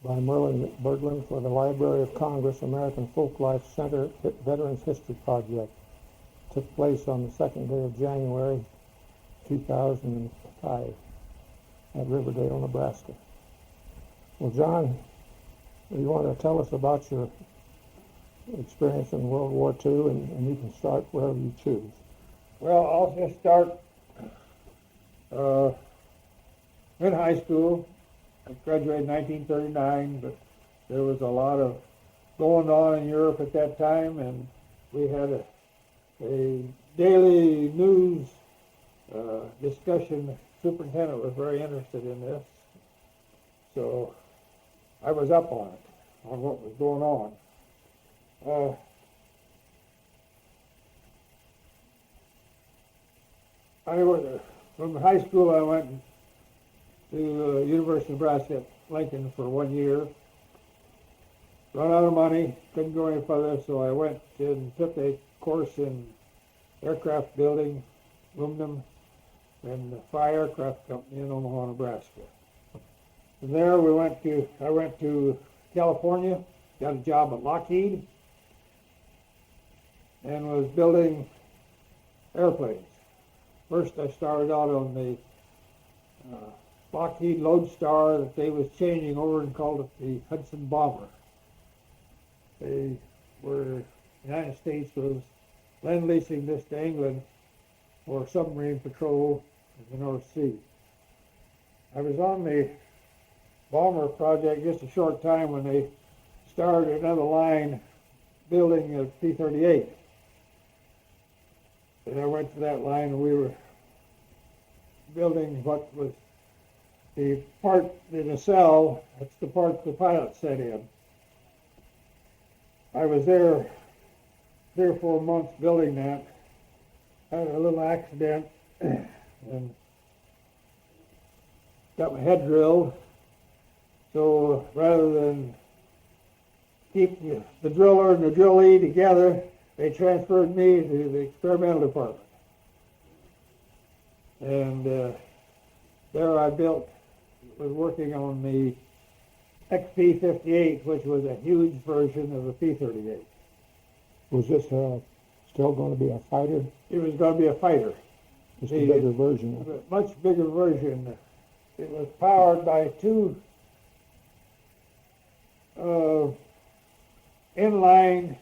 by Merlin Burgland for the Library of Congress American Folklife Center Veterans History Project. Took place on the 2nd day of January 2005 at Riverdale, Nebraska. Well, John, you want to tell us about your experience in World War II, and you can start wherever you choose. Well, I'll just start in high school. I graduated in 1939, but there was a lot of going on in Europe at that time, and we had a daily news discussion. The superintendent was very interested in this, so I was up on it, on what was going on. From high school, I went to University of Nebraska at Lincoln for 1 year. Run out of money, couldn't go any further, so I went and took a course in aircraft building, aluminum, and the Fire Aircraft Company in Omaha, Nebraska. From there, I went to California, got a job at Lockheed, and was building airplanes. First, I started out on the Lockheed Lodestar that they was changing over and called it the Hudson Bomber. The United States was lend-leasing this to England for submarine patrol in the North Sea. I was on the bomber project just a short time when they started another line building a P-38. And I went to that line, and we were building what was the part in the cell. That's the part the pilot set in. I was there 3 or 4 months building that. Had a little accident and got my head drilled. So rather than keep the driller and the drillee together, they transferred me to the experimental department. And there I was working on the XP-58, which was a huge version of the P-38. Was this still going to be a fighter? It was going to be a fighter. Just a bigger version of it. A much bigger version. It was powered by 2 inline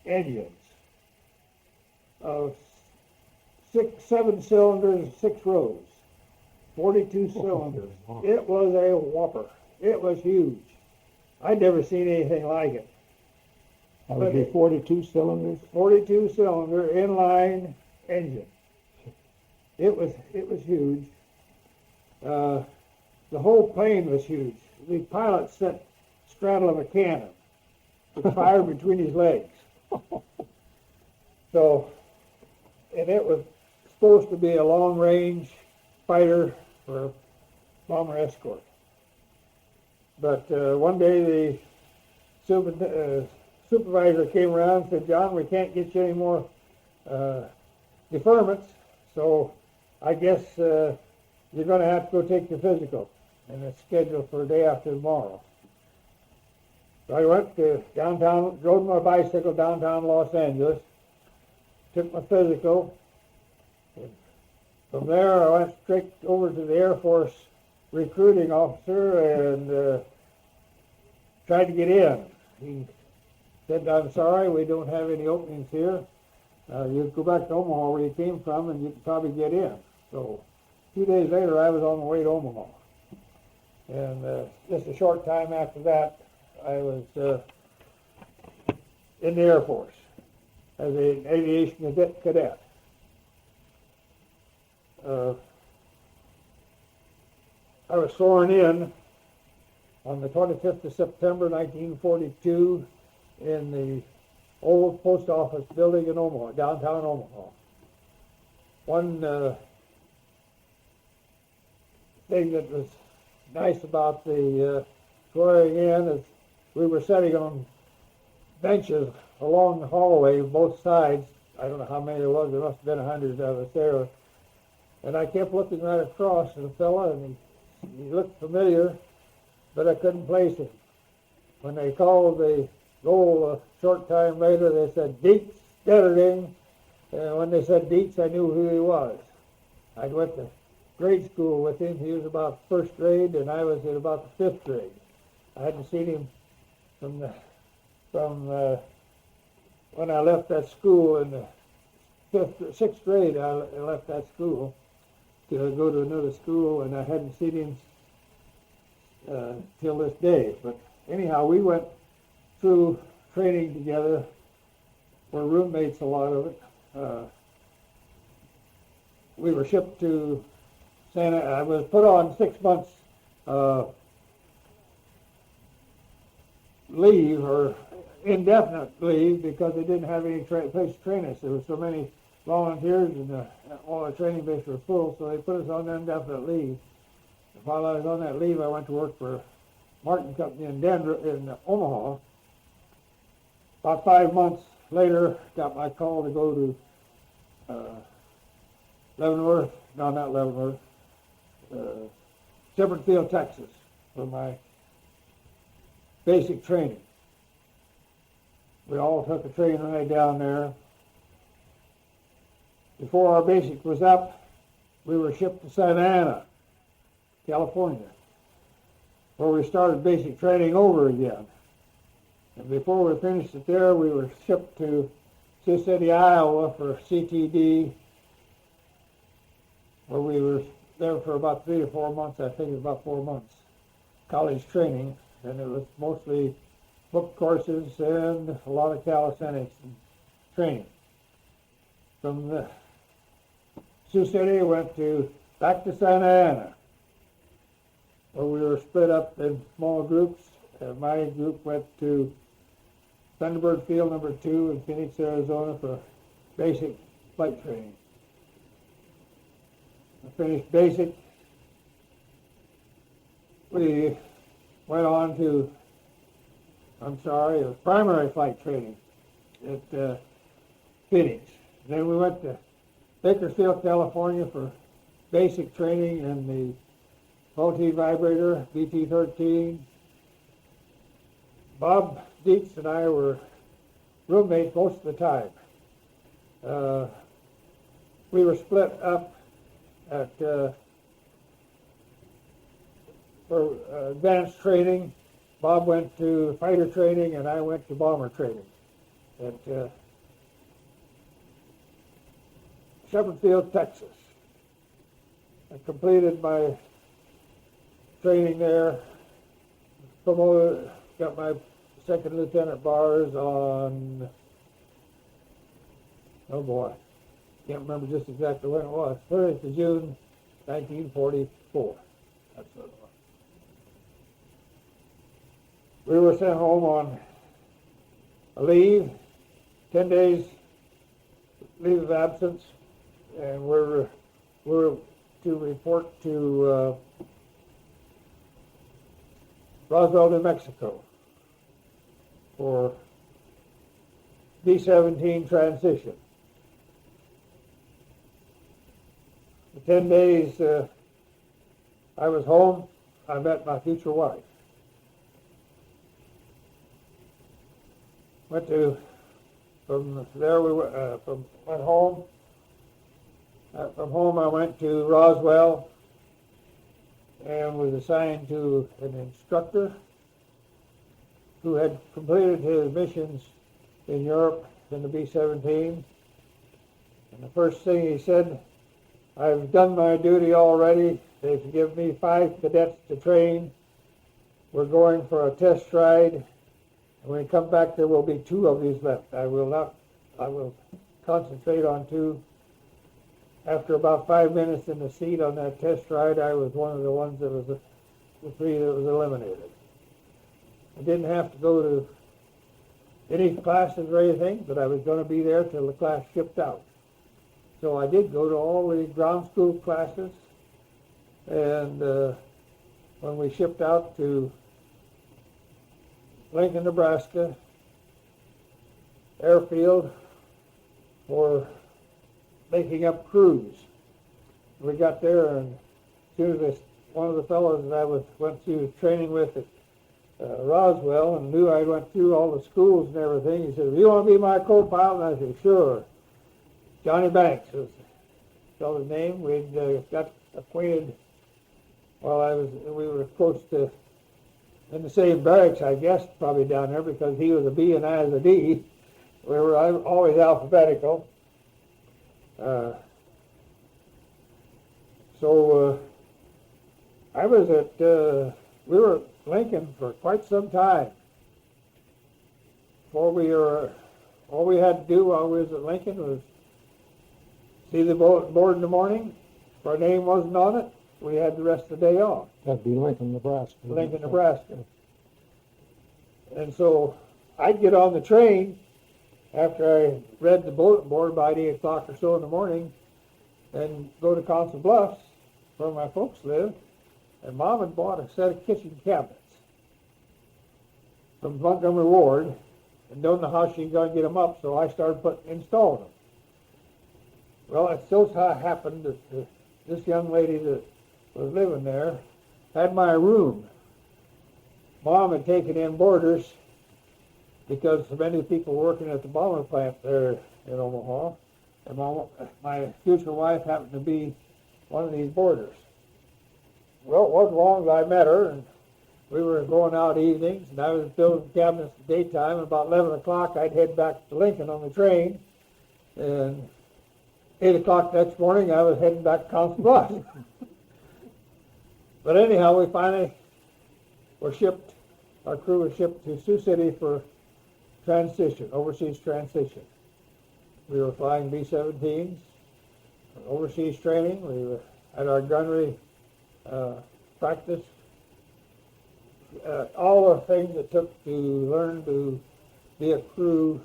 engines of 7 cylinders, 6 rows, 42 cylinders. It was a whopper. It was huge. I'd never seen anything like it. That would be 42 cylinders? 42 cylinder inline engine. It was huge. The whole plane was huge. The pilot sat straddling a cannon with fire between his legs. So, and it was supposed to be a long-range fighter for bomber escort. But one day the supervisor came around and said, "John, we can't get you any more deferments, so I guess you're going to have to go take your physical, and it's scheduled for the day after tomorrow." So I went to downtown, rode my bicycle downtown Los Angeles, took my physical, and from there I went straight over to the Air Force recruiting officer and tried to get in. He said, "I'm sorry, we don't have any openings here. You go back to Omaha where you came from and you can probably get in." So 2 days later I was on my way to Omaha. And just a short time after that I was in the Air Force as an aviation cadet. I was sworn in on the 25th of September 1942 in the old post office building in Omaha, downtown Omaha. One thing that was nice about the swearing in is we were sitting on benches along the hallway, both sides. I don't know how many there was. There must have been 100 of us there. And I kept looking right across at the fella, and he looked familiar. but I couldn't place him. When they called the goal a short time later, they said, Dietz, Deterding. And when they said Dietz, I knew who he was. I went to grade school with him. He was about first grade, and I was in about the fifth grade. I hadn't seen him from when I left that school in the sixth grade. I left that school to go to another school, and I hadn't seen him till this day. But anyhow, we went through training together. We're roommates, a lot of it. We were shipped to Santa. I was put on 6 months leave, or indefinite leave, because they didn't have any place to train us. There were so many volunteers, and all the training bases were full, so they put us on indefinite leave. And while I was on that leave, I went to work for Martin Company in Omaha. About 5 months later, got my call to go to Leavenworth, no, not Leavenworth, Shepherdfield, Texas, for my basic training. We all took a train ride down there. Before our basic was up, we were shipped to Santa Ana, California, where we started basic training over again. And before we finished it there, we were shipped to Sioux City, Iowa for CTD, where we were there for about 3 to 4 months. I think it was about 4 months, college training, and it was mostly book courses and a lot of calisthenics and training. From the Sioux City, I went back to Santa Ana, where we were split up in small groups. My group went to Thunderbird Field number 2 in Phoenix, Arizona for basic flight training. I finished basic. We went on to, it was primary flight training at Phoenix. Then we went to Bakersfield, California for basic training in the multi-vibrator, BT-13. Bob Dietz and I were roommates most of the time. We were split up for advanced training. Bob went to fighter training, and I went to bomber training at Shepherdfield, Texas. I completed my training there, promoted, got my second lieutenant bars on, oh boy, can't remember just exactly when it was, 30th of June, 1944. That's what it was. We were sent home on a leave, 10 days leave of absence, and we're to report to Roswell, New Mexico for B-17 transition. The 10 days I was home, I met my future wife. Went home. From home I went to Roswell and was assigned to an instructor who had completed his missions in Europe in the B-17. And the first thing he said, I've done my duty already. They've given me 5 cadets to train. We're going for a test ride. And when we come back, there will be 2 of these left. I will concentrate on 2. After about 5 minutes in the seat on that test ride, I was one of the ones that was the 3 that was eliminated. I didn't have to go to any classes or anything, but I was going to be there till the class shipped out. So I did go to all the ground school classes, and when we shipped out to Lincoln, Nebraska airfield for making up crews, we got there, and as soon as one of the fellows that I went through training with at Roswell, and knew I went through all the schools and everything. He said, "You want to be my co-pilot?" And I said, "Sure." Johnny Banks was the fellow's name. We'd got acquainted while we were close to in the same barracks, I guess, probably down there, because he was a B and I was a D. We were always alphabetical. So I was we were at Lincoln for quite some time. All we had to do while we was at Lincoln was see the board in the morning. If our name wasn't on it, we had the rest of the day off. That'd be Lincoln, Nebraska. Lincoln, Nebraska. And so I'd get on the train after I read the bulletin board by 8 o'clock or so in the morning and go to Council Bluffs, where my folks live, and Mom had bought a set of kitchen cabinets from Montgomery Ward and don't know how she's going to get them up, so I started installing them. Well, it so happened that this young lady that was living there had my room. Mom had taken in boarders because so many people working at the bomber plant there in Omaha, and my future wife happened to be one of these boarders. Well, it wasn't long as I met her, and we were going out evenings, and I was building cabinets at daytime, and about 11 o'clock I'd head back to Lincoln on the train, and 8 o'clock next morning I was heading back to Council Bluffs. But anyhow, we finally were shipped, our crew was shipped to Sioux City for transition, overseas transition. We were flying B-17s, overseas training. We were at our gunnery practice. All the things it took to learn to be a crew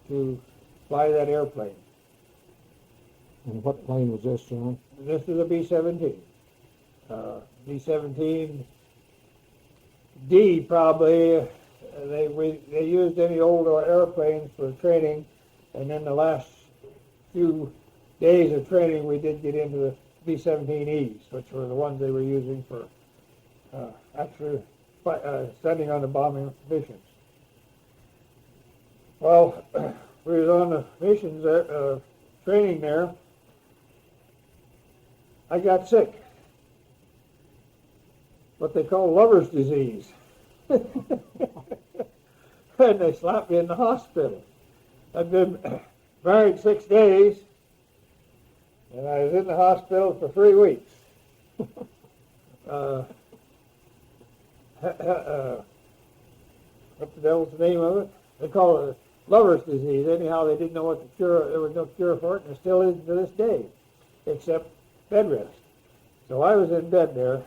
to fly that airplane. And what plane was this, John? This is a B-17. B-17D probably. They used any old airplanes for training, and then the last few days of training we did get into the B-17Es, which were the ones they were using for actually sending on the bombing missions. Well, we was on the missions training there. I got sick. What they call lover's disease. And they slapped me in the hospital. I'd been married 6 days, and I was in the hospital for 3 weeks. What the devil's the name of it? They call it lover's disease. Anyhow, they didn't know what the cure. There was no cure for it, and there still isn't to this day, except bed rest. So I was in bed there.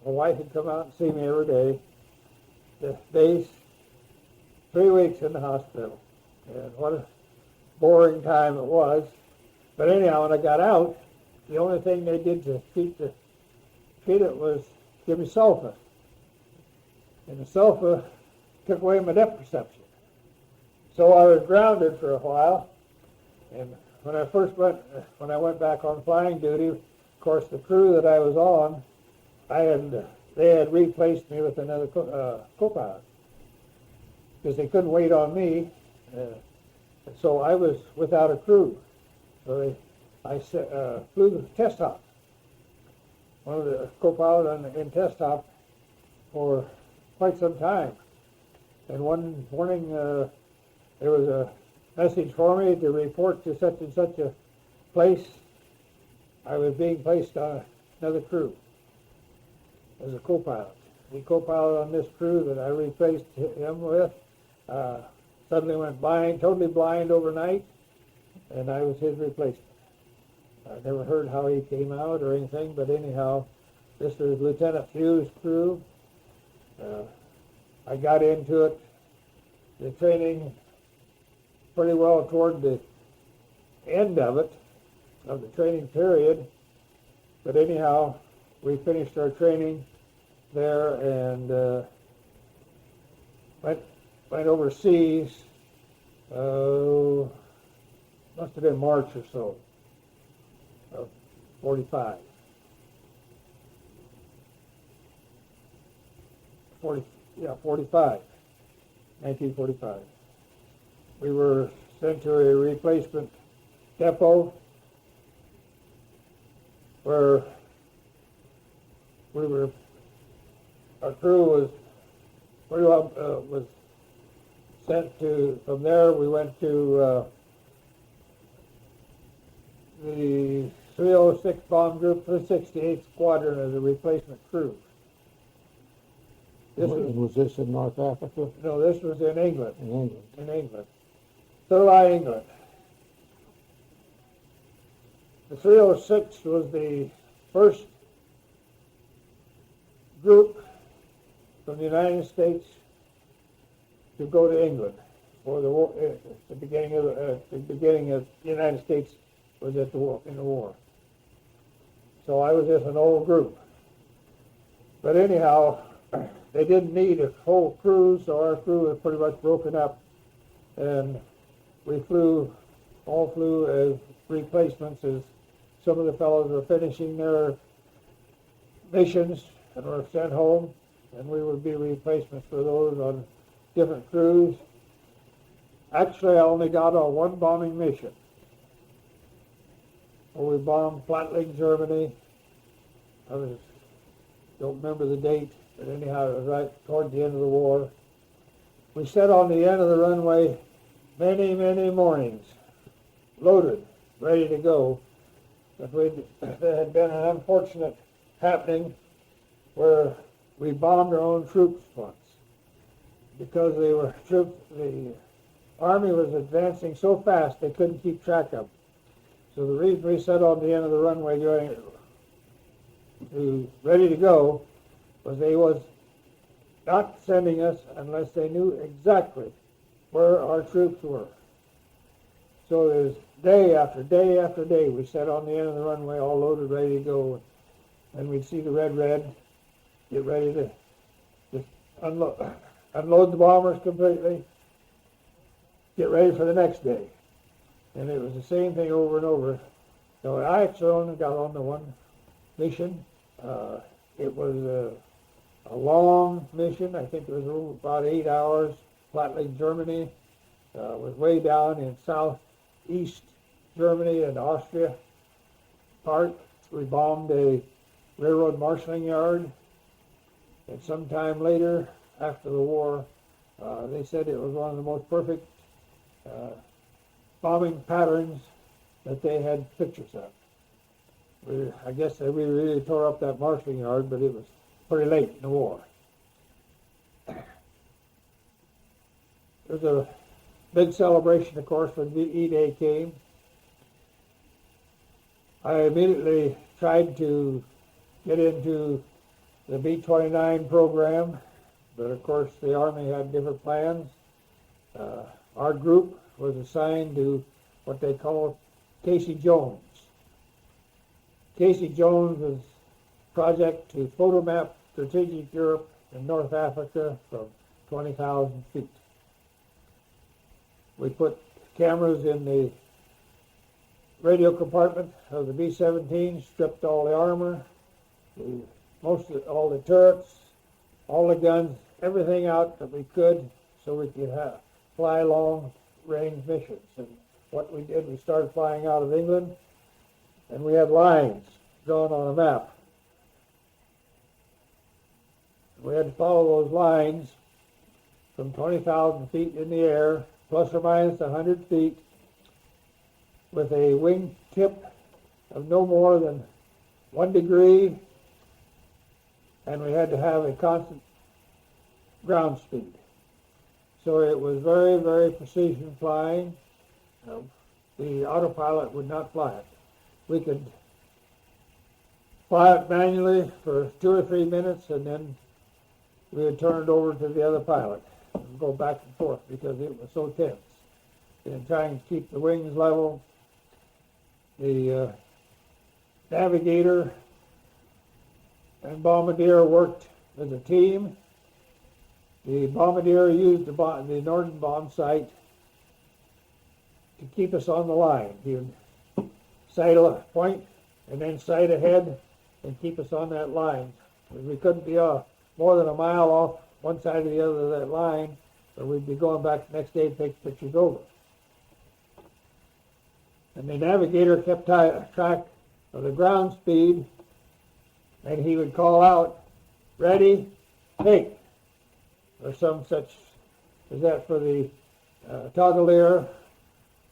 My wife had come out and see me every day. The days, 3 weeks in the hospital. And what a boring time it was. But anyhow, when I got out, the only thing they did to treat it was give me sulfa. And the sulfa took away my depth perception. So I was grounded for a while. And when I went back on flying duty, of course, the crew that I was on, they had replaced me with another co-pilot because they couldn't wait on me. So I was without a crew. So I flew the test hop. One of the co-pilots in test hop for quite some time. And one morning there was a message for me to report to such and such a place. I was being placed on another crew as a co-pilot. The co-pilot on this crew that I replaced him with suddenly went blind, totally blind overnight, and I was his replacement. I never heard how he came out or anything, but anyhow, this was Lieutenant Few's crew. I got into it, the training, pretty well toward the end of it, of the training period. But anyhow, we finished our training there and went overseas. Must have been March or so of 45. 1945. We were sent to a replacement depot where our crew was sent to, from there we went to the 306 Bomb Group, the 68th Squadron as a replacement crew. Was this in North Africa? No, this was in England. In England. In England. Thurlow, England. The 306 was the first group from the United States to go to England for the war. The beginning of the United States was at the war, in the war. So I was just an old group. But anyhow, they didn't need a whole crew, so our crew was pretty much broken up, and we all flew as replacements as some of the fellows were finishing their missions and were sent home, and we would be replacements for those on different crews. Actually, I only got on one bombing mission. We bombed Plattling, Germany. Don't remember the date, but anyhow, it was right toward the end of the war. We sat on the end of the runway many, many mornings, loaded, ready to go. But there had been an unfortunate happening where we bombed our own troops once because the Army was advancing so fast they couldn't keep track of them. So the reason we sat on the end of the runway ready to go was they was not sending us unless they knew exactly where our troops were. So there's day after day after day we sat on the end of the runway all loaded, ready to go, and we'd see the red, get ready to just unload the bombers completely, get ready for the next day. And it was the same thing over and over. So I actually only got on the one mission. It was a long mission. I think it was about 8 hours. Plattling, Germany. Was way down in southeast Germany and Austria part. We bombed a railroad marshalling yard. And sometime later, after the war, they said it was one of the most perfect bombing patterns that they had pictures of. I guess we really tore up that marshalling yard, but it was pretty late in the war. There was a big celebration, of course, when E-Day came. I immediately tried to get into the B-29 program, but of course the Army had different plans. Our group was assigned to what they call Casey Jones. Casey Jones was a project to photomap strategic Europe and North Africa from 20,000 feet. We put cameras in the radio compartment of the B-17, stripped all the armor, all the turrets, all the guns, everything out that we could so we could fly long-range missions. And what we did, we started flying out of England, and we had lines drawn on a map. We had to follow those lines from 20,000 feet in the air, plus or minus 100 feet, with a wing tip of no more than 1 degree, and we had to have a constant ground speed. So it was very, very precision flying. The autopilot would not fly it. We could fly it manually for 2 or 3 minutes, and then we would turn it over to the other pilot and go back and forth because it was so tense. And trying to keep the wings level, the navigator and bombardier worked as a team. The bombardier used the northern bomb sight to keep us on the line. He would sight a point and then sight ahead and keep us on that line. We couldn't be more than a mile off one side or the other of that line, or we'd be going back the next day to take pictures over. And the navigator kept track of the ground speed, and he would call out, "Ready, take," or some such as that for the toggler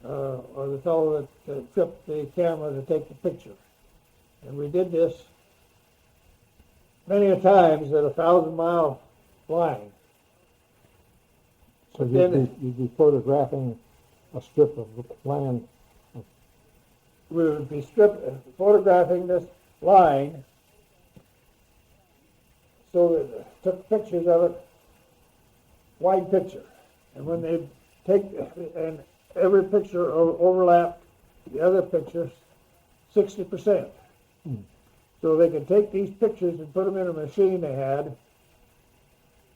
or the fellow that tripped the camera to take the picture. And we did this many a times at 1,000-mile flying. So you'd be photographing a strip of land. We would be photographing this line, so that took pictures of it, wide picture. And when they take, and every picture overlapped the other pictures 60%. So they could take these pictures and put them in a machine they had,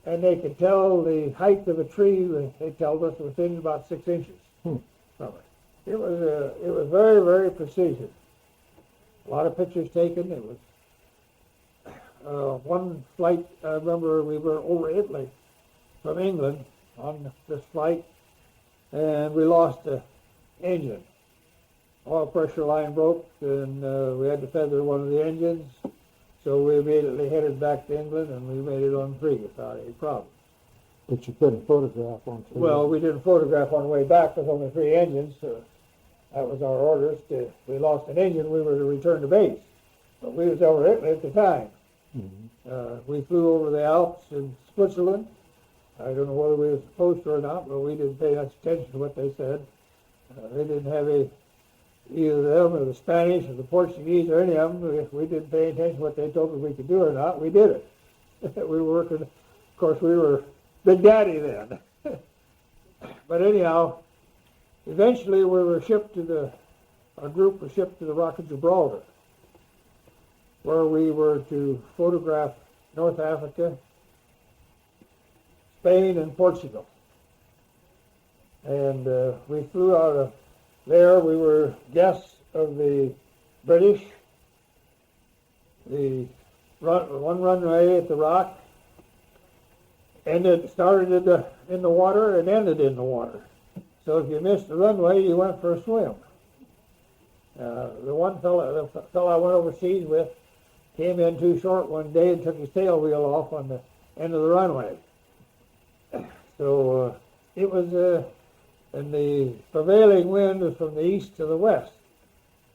and they could tell the height of a tree. They told us within about 6 inches from it. It was very, very precision. A lot of pictures taken. It was one flight. I remember we were over Italy from England on this flight, and we lost the engine. Oil pressure line broke, and we had to feather one of the engines. So we immediately headed back to England, and we made it on free without any problem. But you couldn't photograph on free. Well, we didn't photograph on the way back with only 3 engines. So that was our orders. If we lost an engine, we were to return to base. But we was over Italy at the time. We flew over the Alps in Switzerland. I don't know whether we were supposed to or not, but we didn't pay much attention to what they said. They didn't have either them or the Spanish or the Portuguese or any of them. We didn't pay attention to what they told us we could do or not. We did it. We were working. Of course, we were Big Daddy then. But anyhow, eventually we were shipped to our group was shipped to the Rock of Gibraltar, where we were to photograph North Africa, Spain, and Portugal. And we flew out of there. We were guests of the British. The one runway at the Rock started in the water and ended in the water. So if you missed the runway, you went for a swim. The one fellow I went overseas with came in too short one day and took his tail wheel off on the end of the runway. So it was, and the prevailing wind was from the east to the west.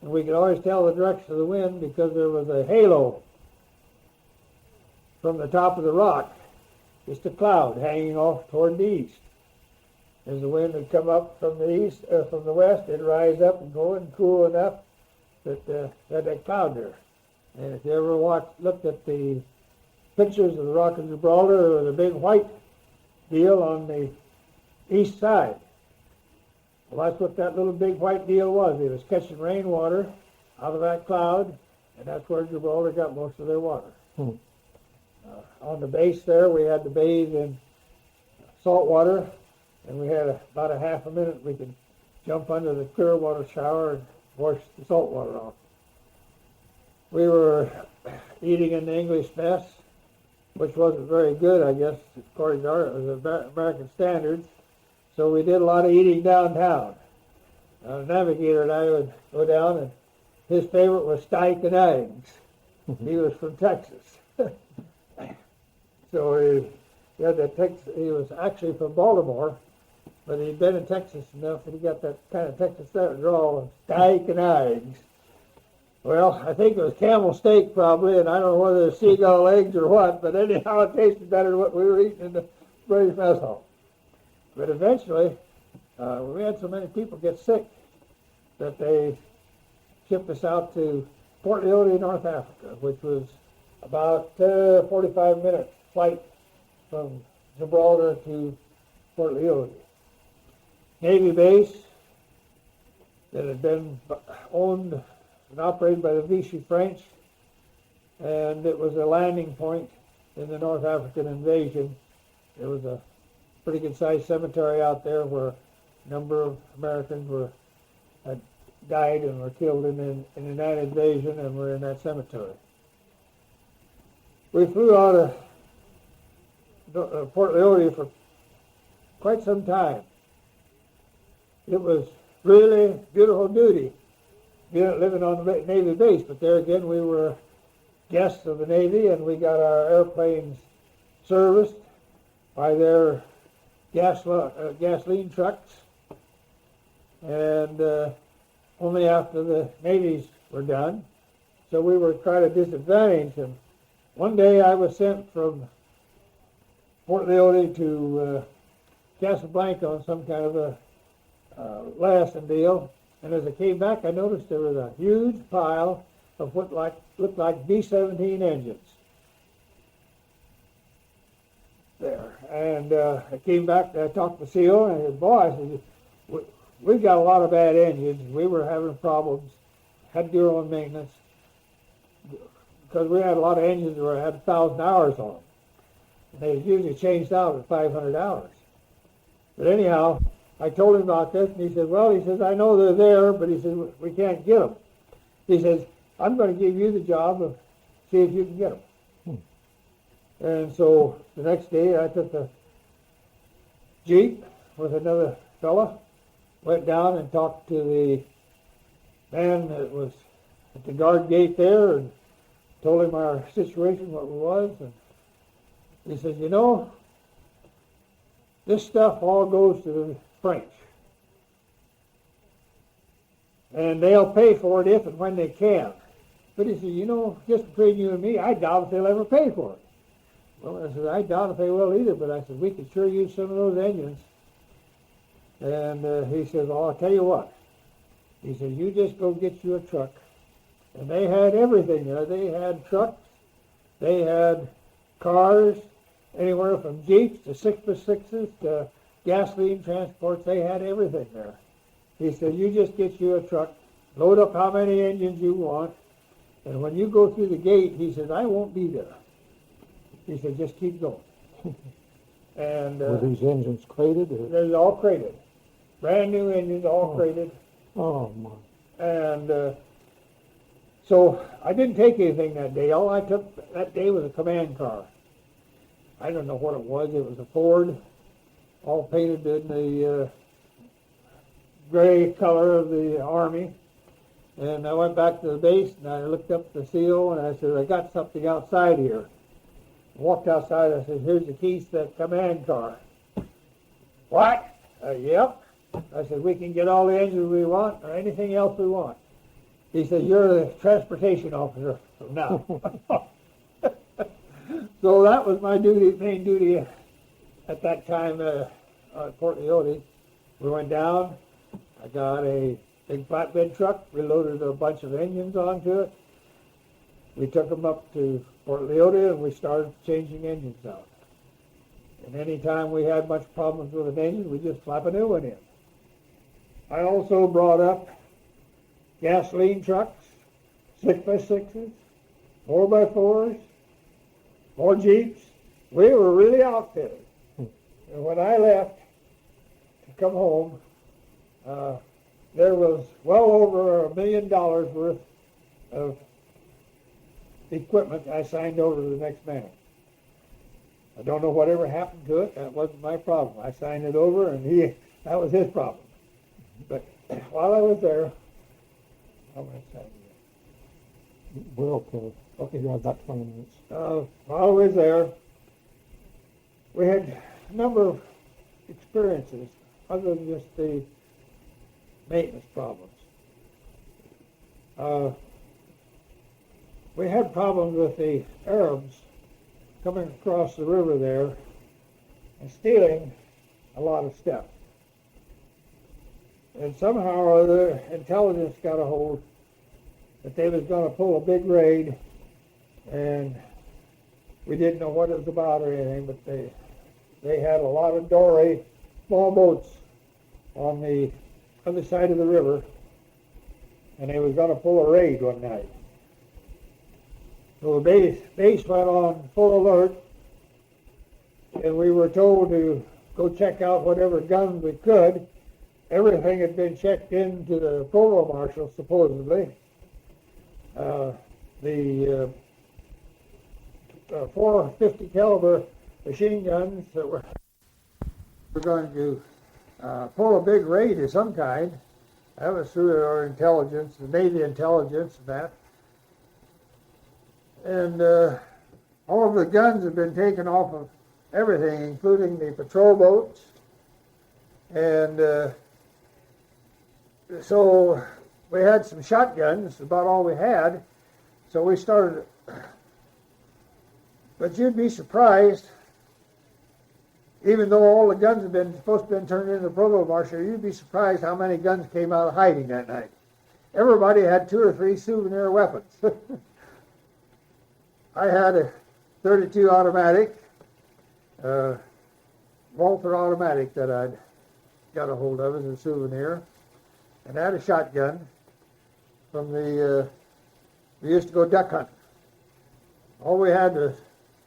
And we could always tell the direction of the wind because there was a halo from the top of the rock, just a cloud hanging off toward the east. As the wind would come up from the east, from the west, it'd rise up and go and cool enough that had that cloud there. And if you ever looked at the pictures of the Rock of Gibraltar, there was a big white deal on the east side. Well, that's what that little big white deal was. It was catching rainwater out of that cloud, and that's where Gibraltar got most of their water. On the base there, we had to bathe in salt water, and we had about a half a minute we could jump under the clear water shower and wash the salt water off. We were eating in the English mess, which wasn't very good, I guess, according to our American standards. So we did a lot of eating downtown. The navigator and I would go down, and his favorite was steak and eggs. He was from Texas. So he was actually from Baltimore, but he'd been in Texas enough that he got that kind of Texas drawl of steak and eggs. Well, I think it was camel steak probably, and I don't know whether it was seagull eggs or what, but anyhow, it tasted better than what we were eating in the British mess hall. But eventually, we had so many people get sick that they shipped us out to Port Leone, North Africa, which was about 45-minute flight from Gibraltar to Port Leone. Navy base that had been owned and operated by the Vichy French, and it was a landing point in the North African invasion. There was a pretty good-sized cemetery out there where a number of Americans had died and were killed in that invasion, and were in that cemetery. We flew out of Port Leone for quite some time. It was really beautiful duty living on the Navy base, but there again we were guests of the Navy, and we got our airplanes serviced by their gasoline trucks, and only after the Navies were done. So we were quite a disadvantage. And one day I was sent from Port Leone to Casablanca on some kind of a lasting deal, and as I came back I noticed there was a huge pile of what looked like B-17 engines there. And I came back, I talked to CO, and I said, boy, I said, we've got a lot of bad engines. We were having problems, had to do our own maintenance, because we had a lot of engines that had 1,000 hours on them. And they usually changed out at 500 hours. But anyhow, I told him about this, and he said, well, he says, I know they're there, but he says, we can't get them. He says, I'm going to give you the job of see if you can get them. And so the next day I took a Jeep with another fella, went down and talked to the man that was at the guard gate there, and told him our situation, what it was, and he says, you know, this stuff all goes to the French, and they'll pay for it if and when they can. But he said, you know, just between you and me, I doubt if they'll ever pay for it. Well, I said, I doubt if they will either, but I said, we could sure use some of those engines. And he says, oh, I'll tell you what. He said, you just go get you a truck. And they had everything there. They had trucks, they had cars, anywhere from Jeeps to 6x6s to gasoline transports. They had everything there. He said, you just get you a truck, load up how many engines you want, and when you go through the gate, he said, I won't be there. He said, just keep going. And were these engines crated? Or? They're all crated. Brand new engines, all crated. Oh, my. And so I didn't take anything that day. All I took that day was a command car. I don't know what it was. It was a Ford, all painted in the gray color of the Army. And I went back to the base, and I looked up the CO, and I said, I got something outside here. I walked outside, I said, here's the keys to that command car. What? Yep. I said, we can get all the engines we want, or anything else we want. He said, you're the transportation officer from now. So that was my main duty at that time at Port Leone. We went down, I got a big flatbed truck, we loaded a bunch of engines onto it. We took them up to Port Leone, and we started changing engines out. And any time we had much problems with an engine, we just slap a new one in. I also brought up gasoline trucks, 6x6s, 4x4s, more Jeeps. We were really outfitted. And when I left to come home, there was well over $1 million worth of equipment I signed over to the next man. I don't know whatever happened to it. That wasn't my problem. I signed it over, and that was his problem. But while I was there, how much time? We're okay. Okay, you have about 20 minutes. While I was there, we had a number of experiences other than just the maintenance problems. We had problems with the Arabs coming across the river there and stealing a lot of stuff. And somehow or other, intelligence got a hold that they was going to pull a big raid, and we didn't know what it was about or anything, but they had a lot of dory, small boats on the other side of the river, and they was going to pull a raid one night. So the base went on full alert, and we were told to go check out whatever guns we could. Everything had been checked into the provost marshal, supposedly. The 450 caliber machine guns that were going to pull a big raid of some kind. That was through our intelligence, the Navy intelligence and that. And all of the guns have been taken off of everything, including the patrol boats. And so we had some shotguns, about all we had. So we started, but you'd be surprised, even though all the guns have been supposed to be turned into the provost marshal, you'd be surprised how many guns came out of hiding that night. Everybody had 2 or 3 souvenir weapons. I had a 32 automatic, Walther automatic that I'd got a hold of as a souvenir, and I had a shotgun from the, we used to go duck hunting. All we had was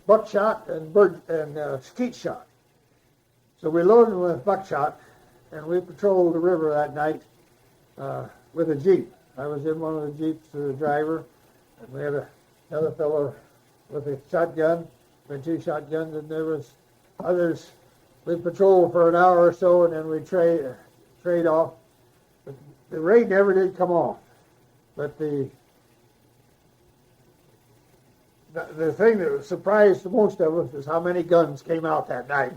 buckshot and skeet shot. So we loaded them with buckshot, and we patrolled the river that night with a Jeep. I was in one of the Jeeps as a driver, and we had another fellow with a shotgun, and 2 shotguns, and there was others. We patrolled for an hour or so, and then we trade off. But the raid never did come off. But the thing that surprised the most of us is how many guns came out that night.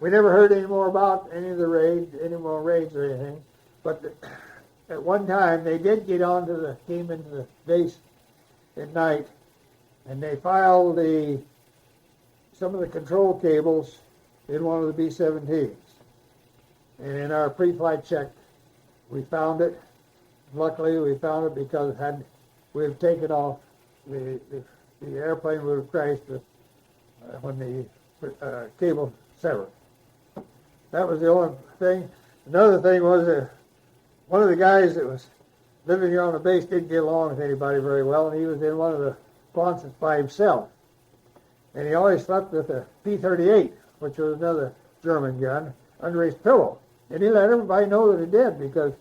We never heard any more about any of the raids, any more raids or anything. But at one time, they did came into the base at night, and they filed some of the control cables in one of the B-17s. And in our pre-flight check, we found it. Luckily, we found it because we had taken off, the airplane would have crashed when the cable severed. That was the only thing. Another thing was one of the guys that was living here on the base didn't get along with anybody very well, and he was in one of the Quonsets by himself. And he always slept with a P-38, which was another German gun, under his pillow. And he let everybody know that he did because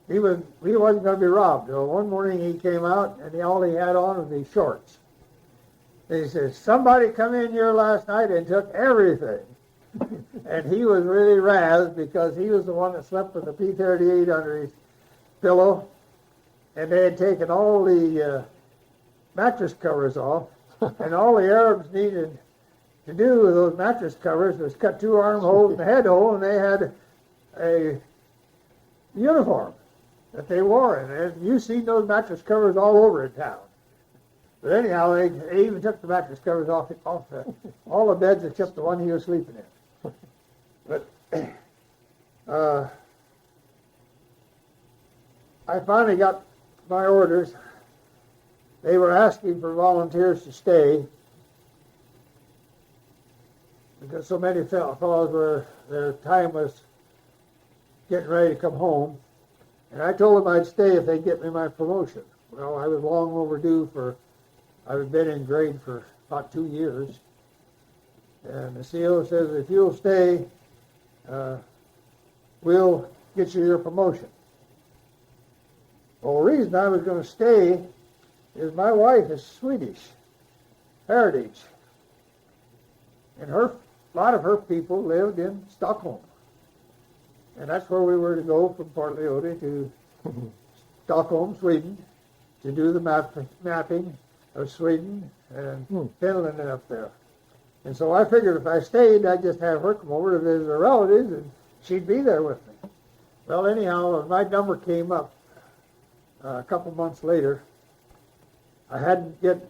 he wasn't going to be robbed. So one morning he came out, and all he had on was these shorts. And he says, "Somebody come in here last night and took everything." And he was really razzed because he was the one that slept with the P-38 under his pillow, and they had taken all the mattress covers off, and all the Arabs needed to do with those mattress covers was cut 2 armholes and a head hole, and they had a uniform that they wore. And you've seen those mattress covers all over in town. But anyhow, they even took the mattress covers off all the beds except the one he was sleeping in. But I finally got my orders. They were asking for volunteers to stay because so many fellows their time was getting ready to come home. And I told them I'd stay if they'd get me my promotion. Well, I was long overdue I had been in grade for about 2 years. And the CO says, if you'll stay, we'll get you your promotion. Well, the reason I was going to stay is my wife is Swedish heritage. And a lot of her people lived in Stockholm. And that's where we were to go from Port Leode to Stockholm, Sweden, to do the mapping of Sweden and Finland and up there. And so I figured if I stayed, I'd just have her come over to visit her relatives, and she'd be there with me. Well, anyhow, when my number came up a couple months later, I hadn't get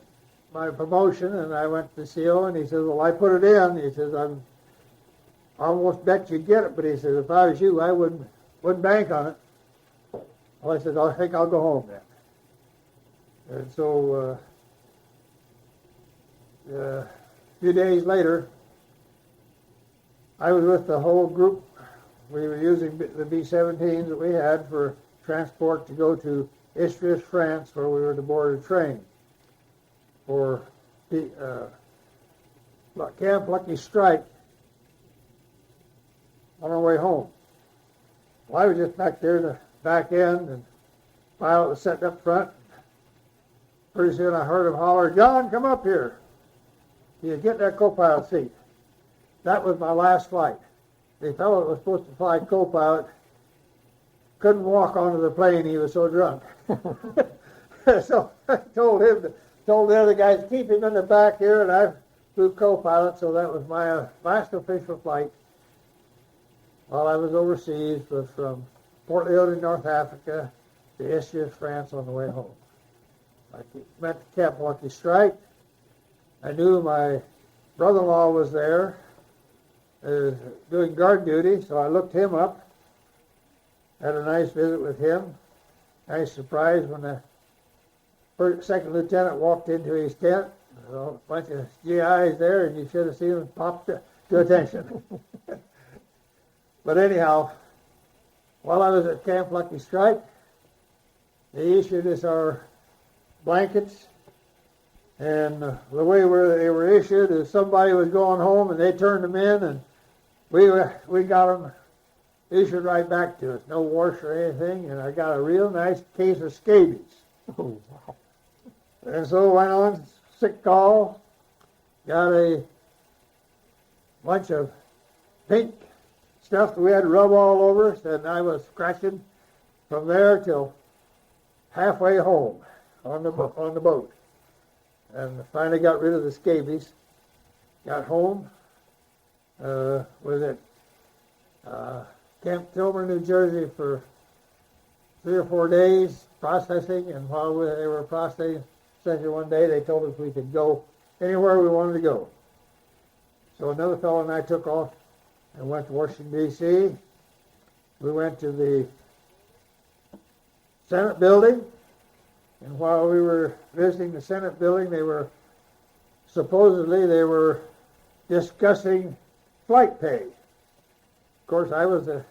my promotion, and I went to the CO, and he says, well, I put it in. He says, I almost bet you'd get it, but he says, if I was you, I wouldn't bank on it. Well, I said, I think I'll go home then. And so a few days later, I was with the whole group. We were using the B-17s that we had for transport to go to Istria, France, where we were to board a train for Camp Lucky Strike on our way home. Well, I was just back there in the back end, and pilot was sitting up front. Pretty soon I heard him holler, "John, come up here. You get that co-pilot seat." That was my last flight. The fellow that was supposed to fly co-pilot couldn't walk onto the plane. He was so drunk. So I told the other guys, keep him in the back here, and I flew co-pilot. So that was my last official flight while I was overseas. Was from Port Leone, North Africa, to Essieux, France, on the way home. I met the Camp Lucky Strike. I knew my brother-in-law was there doing guard duty, so I looked him up. Had a nice visit with him. Nice surprise when the second lieutenant walked into his tent. A bunch of GIs there, and you should have seen them pop to attention. But anyhow, while I was at Camp Lucky Strike, they issued us our blankets, and the way they were issued is somebody was going home and they turned them in, and we got them issued right back to us, no wash or anything, and I got a real nice case of scabies. Oh, wow. And so went on sick call, got a bunch of pink stuff that we had to rub all over us, and I was scratching from there till halfway home on the boat. And finally got rid of the scabies. Got home, was at Camp Kilmer, New Jersey for 3 or 4 days processing, and while they were processing one day, they told us we could go anywhere we wanted to go. So another fellow and I took off and went to Washington, D.C. We went to the Senate building, and while we were visiting the Senate building, they were discussing flight pay. Of course, I was a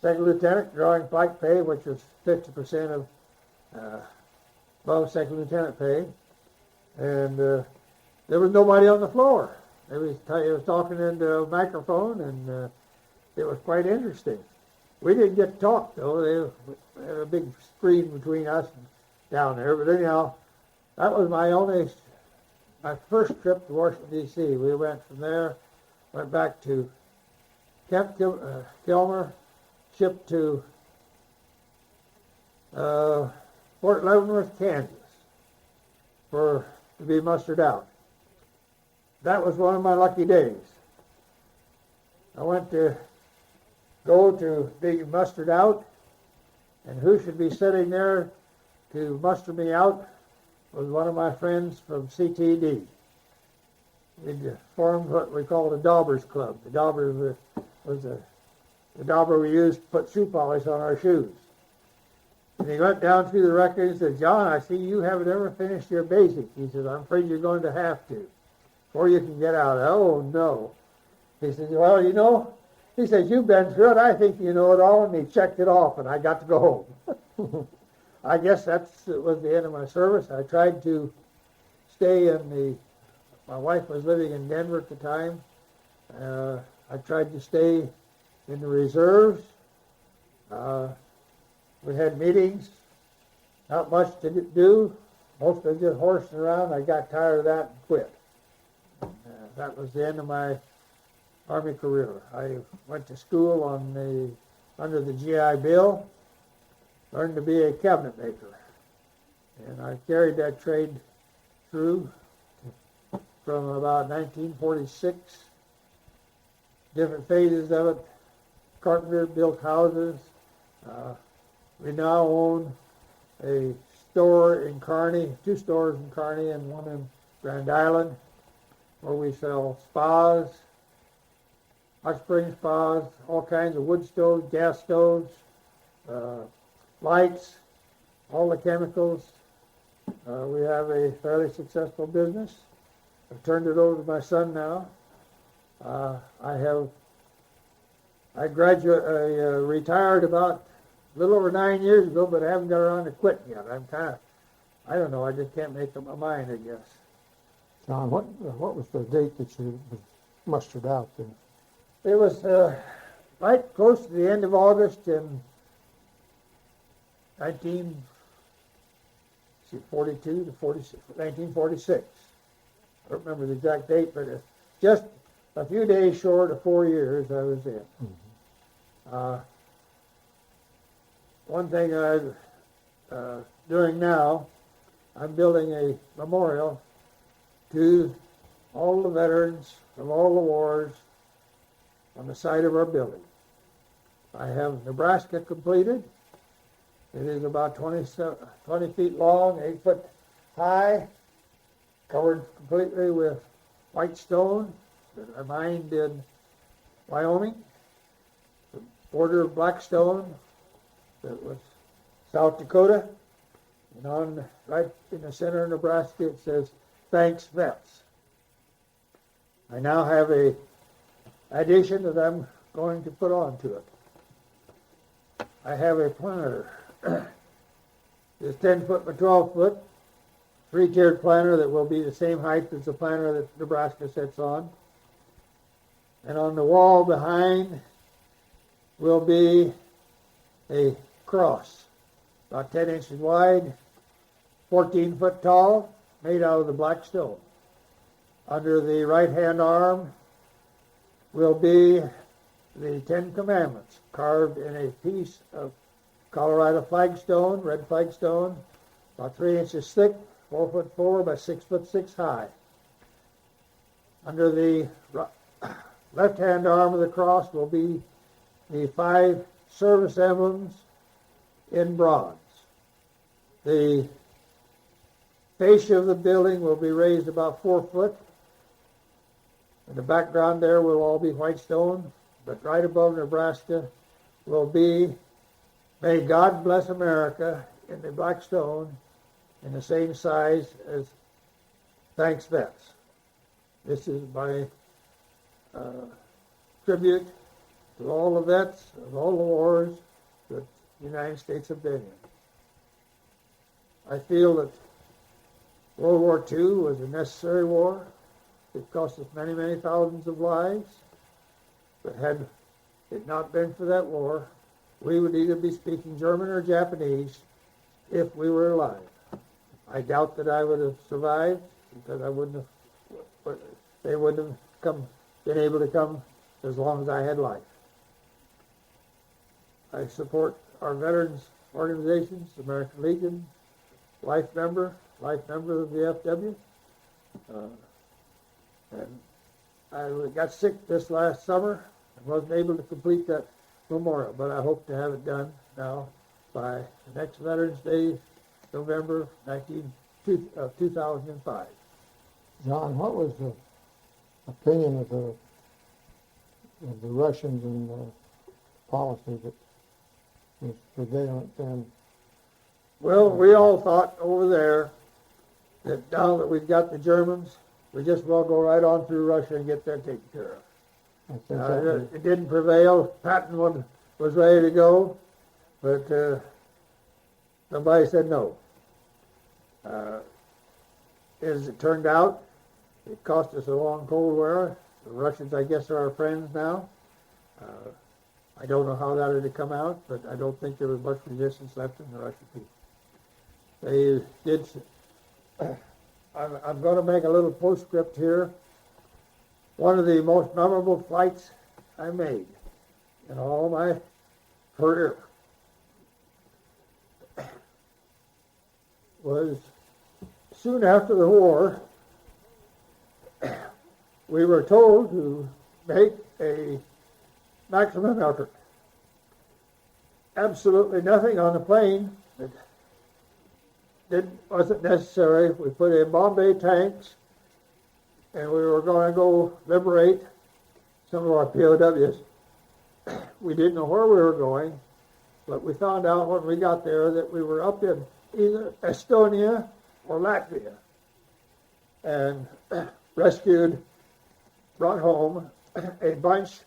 second lieutenant drawing flight pay, which was 50% of above second lieutenant pay, and there was nobody on the floor. He was talking into a microphone, and it was quite interesting. We didn't get to talk, though. They had a big screen between us and down there. But anyhow, that was my first trip to Washington, D.C. We went from there, went back to Camp Kilmer, shipped to Fort Leavenworth, Kansas, to be mustered out. That was one of my lucky days. I went to go to be mustered out, and who should be sitting there to muster me out was one of my friends from CTD. We formed what we called a Daubers Club. The Daubers was the dauber we used to put shoe polish on our shoes. And he went down through the record and said, "John, I see you haven't ever finished your basics." He said, "I'm afraid you're going to have to, before you can get out." "Oh, no." He said, "Well, you know," he said, "you've been through it. I think you know it all." And he checked it off, and I got to go home. I guess that was the end of my service. I tried to stay my wife was living in Denver at the time. I tried to stay in the reserves. We had meetings, not much to do, mostly just horsing around. I got tired of that and quit. That was the end of my Army career. I went to school under the GI Bill, learned to be a cabinet maker, and I carried that trade through from about 1946, different phases of it. Carpenter built houses. We now own a store in Kearney, 2 stores in Kearney and one in Grand Island, where we sell spas, hot spring spas, all kinds of wood stoves, gas stoves, lights, all the chemicals. We have a fairly successful business. I've turned it over to my son now. I retired about a little over 9 years ago, but I haven't got around to quitting yet. I'm I don't know, I just can't make up my mind, I guess. John, what was the date that you was mustered out then? It was right close to the end of August in 42 to 46, 1946. I don't remember the exact date, but just a few days short of 4 years I was in. One thing I'm doing now, I'm building a memorial to all the veterans from all the wars on the side of our building. I have Nebraska completed. It is about 20 feet long, 8 foot high, covered completely with white stone that I mined in Wyoming. The border of black stone that was South Dakota. And on right in the center of Nebraska it says, "Thanks, Vets." I now have a addition that I'm going to put onto it. I have a planter. It's 10 foot by 12 foot, 3-tiered planter that will be the same height as the planter that Nebraska sits on. And on the wall behind will be a cross, about 10 inches wide, 14 foot tall, made out of the black stone. Under the right-hand arm will be the 10 Commandments carved in a piece of Colorado flagstone, red flagstone, about 3 inches thick, 4'4" by 6'6" high. Under the left-hand arm of the cross will be the 5 service emblems in bronze. The fascia of the building will be raised about 4 foot. In the background there will all be white stone, but right above Nebraska will be "May God Bless America" in the black stone in the same size as "Thanks, Vets." This is my tribute to all the vets of all the wars that the United States have been in. I feel that World War II was a necessary war. It cost us many, many thousands of lives. But had it not been for that war, we would either be speaking German or Japanese if we were alive. I doubt that I would have survived because they wouldn't have been able to come as long as I had life. I support our veterans organizations, American Legion, life member of the VFW. And I got sick this last summer and wasn't able to complete that memorial, but I hope to have it done now by the next Veterans Day, November 2005. John, what was the opinion of the Russians and the policy that was prevalent then? Well, we all thought over there that now that we've got the Germans, we just well go right on through Russia and get that taken care of. It didn't prevail. Patton was ready to go, but somebody said no. As it turned out, it cost us a long Cold War. The Russians, I guess, are our friends now. I don't know how that would have come out, but I don't think there was much resistance left in the Russian people. They did. I'm going to make a little postscript here. One of the most memorable flights I made in all my career was soon after the war. We were told to make a maximum effort. Absolutely nothing on the plane that wasn't necessary. We put in Bombay tanks, and we were going to go liberate some of our POWs. We didn't know where we were going, but we found out when we got there that we were up in either Estonia or Latvia, and brought home a bunch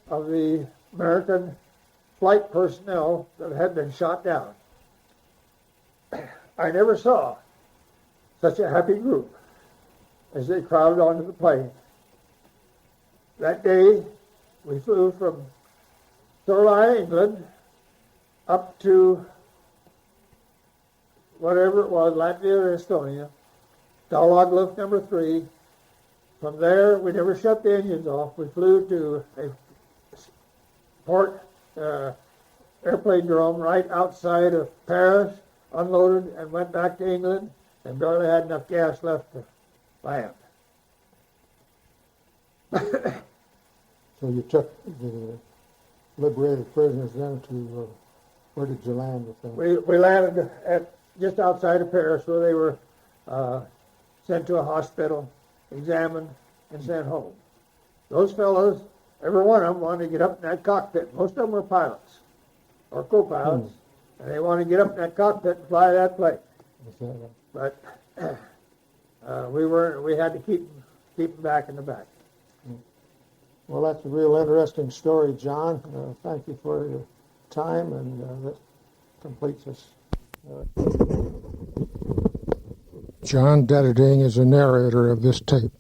of the American flight personnel that had been shot down. I never saw such a happy group as they crowded onto the plane. That day, we flew from Thurley, England, up to whatever it was, Latvia or Estonia, Stalag Luft number 3. From there, we never shut the engines off. We flew to a port airplane drome right outside of Paris, unloaded, and went back to England, and barely had enough gas left to land. So you took the liberated prisoners then to, where did you land with them? We landed at just outside of Paris, where they were sent to a hospital, examined, and sent home. Those fellows, every one of them wanted to get up in that cockpit. Most of them were pilots or co-pilots, and they wanted to get up in that cockpit and fly that plane. Is that right? But we had to keep them back in the back. Well, that's a real interesting story, John. Thank you for your time, and that completes us. John Deterding is a narrator of this tape.